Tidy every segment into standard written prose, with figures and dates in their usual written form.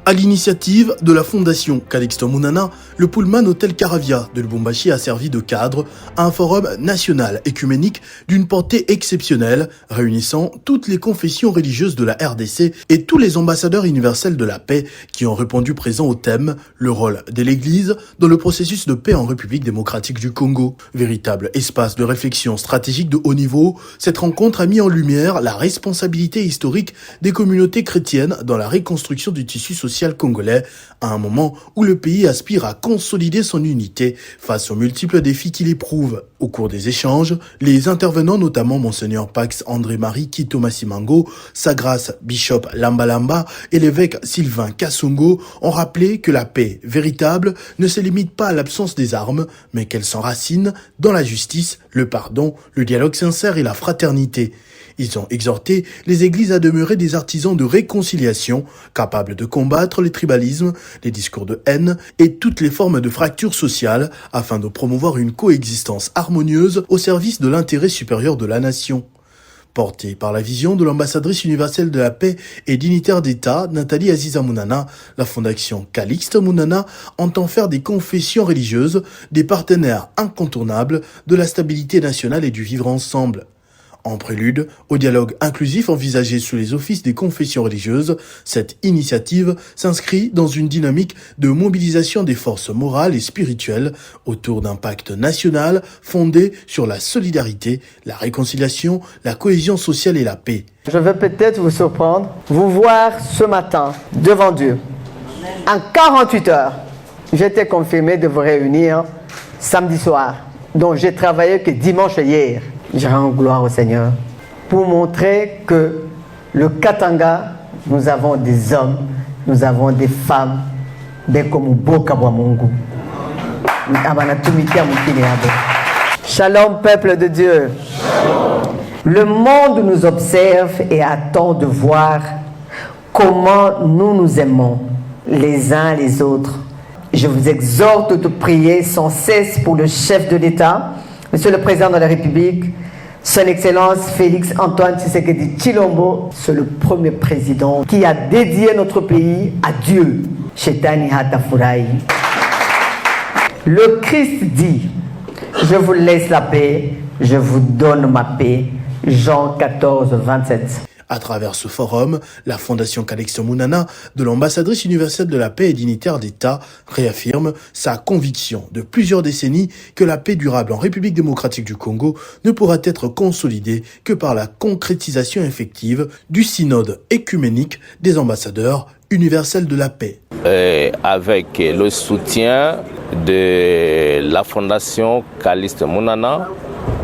À l'initiative de la fondation Calixte Mounana, le Pullman Hôtel Caravia de Lubumbashi a servi de cadre à un forum national écuménique d'une portée exceptionnelle, réunissant toutes les confessions religieuses de la RDC et tous les ambassadeurs universels de la paix qui ont répondu présents au thème « Le rôle de l'Église dans le processus de paix en République démocratique du Congo ». Véritable espace de réflexion stratégique de haut niveau, cette rencontre a mis en lumière la responsabilité historique des communautés chrétiennes dans la reconstruction du tissu social congolais à un moment où le pays aspire à consolider son unité face aux multiples défis qu'il éprouve. Au cours des échanges, les intervenants, notamment Monseigneur Pax André-Marie Kito-Masimango, Sa Grâce Bishop Lamba et l'évêque Sylvain Kassongo, ont rappelé que la paix véritable ne se limite pas à l'absence des armes, mais qu'elle s'enracine dans la justice, le pardon, le dialogue sincère et la fraternité. Ils ont exhorté les églises à demeurer des artisans de réconciliation, capables de combattre les tribalismes, les discours de haine et toutes les formes de fractures sociales afin de promouvoir une coexistence harmonieuse au service de l'intérêt supérieur de la nation. Portée par la vision de l'ambassadrice universelle de la paix et dignitaire d'État, Nathalie Aziza Mounana, la fondation Calixte Mounana entend faire des confessions religieuses des partenaires incontournables de la stabilité nationale et du vivre ensemble. En prélude au dialogue inclusif envisagé sous les offices des confessions religieuses, cette initiative s'inscrit dans une dynamique de mobilisation des forces morales et spirituelles autour d'un pacte national fondé sur la solidarité, la réconciliation, la cohésion sociale et la paix. Je veux peut-être vous surprendre, vous voir ce matin devant Dieu. En 48 heures, j'étais confirmé de vous réunir samedi soir, dont j'ai travaillé que dimanche et hier. Je rends gloire au Seigneur pour montrer que le Katanga, nous avons des hommes, nous avons des femmes, des comme Mungu. Shalom, peuple de Dieu. Le monde nous observe et attend de voir comment nous nous aimons les uns les autres. Je vous exhorte de prier sans cesse pour le chef de l'État, Monsieur le Président de la République, Son Excellence Félix Antoine Tshisekedi Tshilombo, c'est le premier président qui a dédié notre pays à Dieu. Shetani Hatafurahi. Le Christ dit, je vous laisse la paix, je vous donne ma paix. Jean 14, 27. À travers ce forum, la fondation Calixte Mounana de l'ambassadrice universelle de la paix et dignitaire d'État réaffirme sa conviction de plusieurs décennies que la paix durable en République démocratique du Congo ne pourra être consolidée que par la concrétisation effective du synode écuménique des ambassadeurs universels de la paix. Avec le soutien de la fondation Calixte Mounana,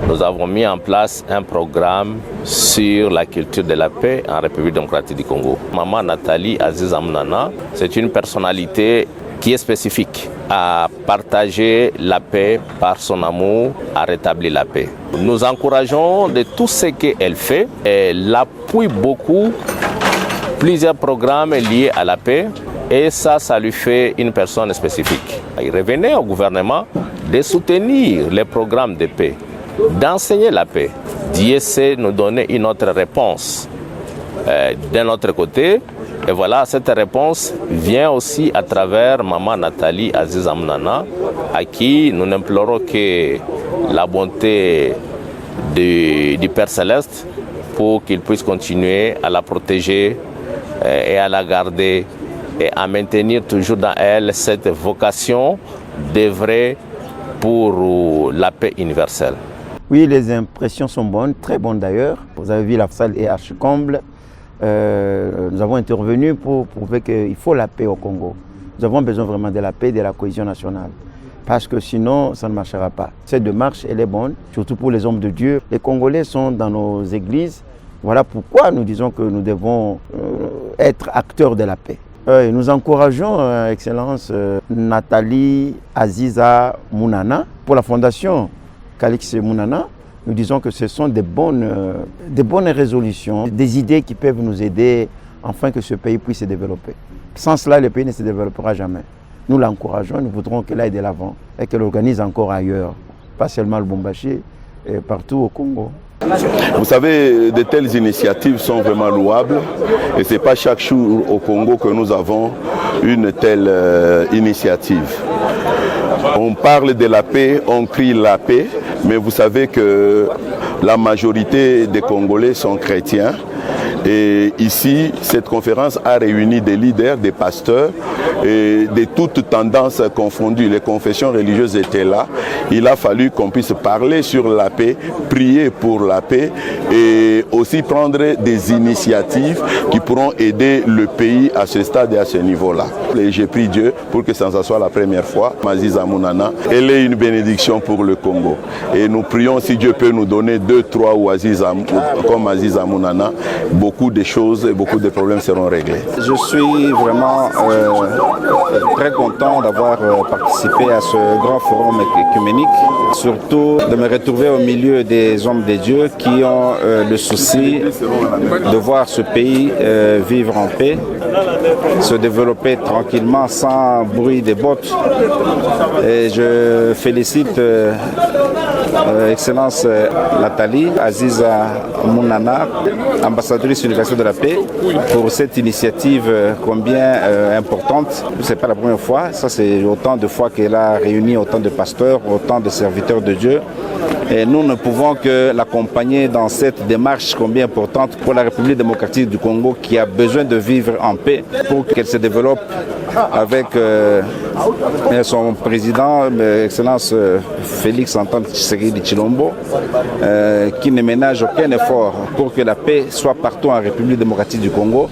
nous avons mis en place un programme sur la culture de la paix en République démocratique du Congo. Maman Nathalie Aziza Mounana, c'est une personnalité qui est spécifique à partager la paix par son amour, à rétablir la paix. Nous encourageons de tout ce qu'elle fait. Elle appuie beaucoup plusieurs programmes liés à la paix et ça lui fait une personne spécifique. Il revenait au gouvernement de soutenir les programmes de paix, d'enseigner la paix. Dieu sait nous donner une autre réponse d'un autre côté. Et voilà, cette réponse vient aussi à travers Maman Nathalie Aziza Mounana, à qui nous n'implorons que la bonté du Père Céleste pour qu'il puisse continuer à la protéger et à la garder et à maintenir toujours dans elle cette vocation d'œuvrer pour la paix universelle. Oui, les impressions sont bonnes, très bonnes d'ailleurs. Vous avez vu, la salle est archi-comble. Nous avons intervenu pour prouver qu'il faut la paix au Congo. Nous avons besoin vraiment de la paix et de la cohésion nationale. Parce que sinon, ça ne marchera pas. Cette démarche, elle est bonne, surtout pour les hommes de Dieu. Les Congolais sont dans nos églises. Voilà pourquoi nous disons que nous devons être acteurs de la paix. Nous encourageons, Excellence, Nathalie Aziza Mounana pour la fondation Calixte Mounana. Nous disons que ce sont des bonnes résolutions, des idées qui peuvent nous aider afin que ce pays puisse se développer. Sans cela, le pays ne se développera jamais. Nous l'encourageons, nous voudrons qu'elle aille de l'avant et qu'elle organise encore ailleurs, pas seulement le Lubumbashi, partout au Congo. Vous savez, de telles initiatives sont vraiment louables et ce n'est pas chaque jour au Congo que nous avons une telle initiative. On parle de la paix, on crie la paix, mais vous savez que la majorité des Congolais sont chrétiens. Et ici, cette conférence a réuni des leaders, des pasteurs, et de toutes tendances confondues. Les confessions religieuses étaient là. Il a fallu qu'on puisse parler sur la paix, prier pour la paix et aussi prendre des initiatives qui pourront aider le pays à ce stade et à ce niveau-là. Et j'ai prié Dieu pour que ça soit la première fois. Aziza Mounana, elle est une bénédiction pour le Congo. Et nous prions si Dieu peut nous donner 2, 3 ou comme Aziza Mounana, beaucoup de choses et beaucoup de problèmes seront réglés. Je suis vraiment très content d'avoir participé à ce grand forum écuménique, surtout de me retrouver au milieu des hommes de Dieu qui ont le souci de voir ce pays vivre en paix, se développer tranquillement sans bruit des bottes. Et je félicite Excellence Nathalie Aziza Mounana, ambassadrice universelle de la paix, pour cette initiative combien importante. Ce n'est pas la première fois, ça c'est autant de fois qu'elle a réuni autant de pasteurs, autant de serviteurs de Dieu. Et nous ne pouvons que l'accompagner dans cette démarche combien importante pour la République démocratique du Congo qui a besoin de vivre en paix pour qu'elle se développe avec son président, Excellence Félix Antoine Tshisekedi Tshilombo, qui ne ménage aucun effort pour que la paix soit partout en République démocratique du Congo,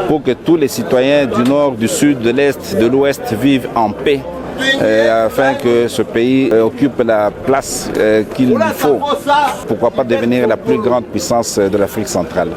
pour que tous les citoyens du nord, du sud, de l'est, de l'ouest vivent en paix. Afin que ce pays occupe la place qu'il lui faut, pourquoi pas devenir la plus grande puissance de l'Afrique centrale.